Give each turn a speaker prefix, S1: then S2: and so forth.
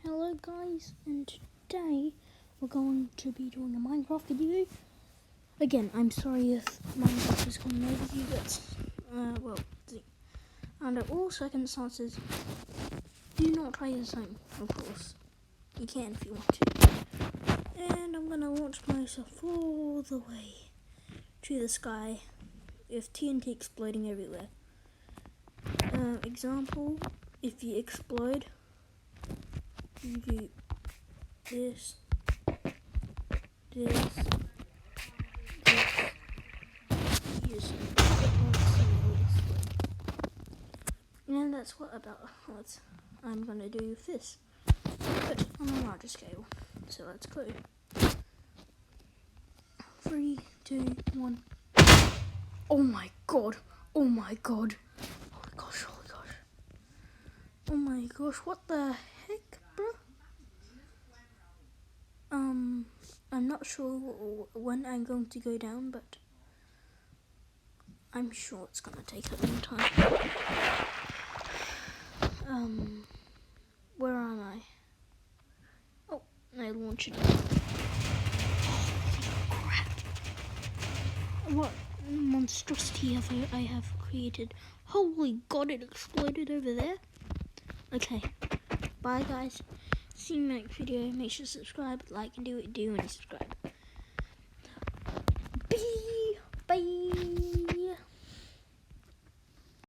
S1: Hello guys, and today we're going to be doing a Minecraft video. Again, I'm sorry if Minecraft has gone over you, but under all circumstances, do not try this home, of course. You can if you want to. And I'm gonna launch myself all the way to the sky with TNT exploding everywhere. Example, if you explode, you do this, this, and that's what I'm gonna do with this, but on a larger scale. So let's go. 3, 2, 1. Oh my god! Oh my god! Oh my gosh! Oh my gosh! Oh my gosh! What the heck, bro? I'm not sure when I'm going to go down, but I'm sure it's gonna take a long time. Where am I? Oh, I launched it. Oh, crap. What monstrosity have I have created? Holy god, it exploded over there. Okay, bye guys. See you in the next video. Make sure to subscribe, like, and do what you do when you subscribe.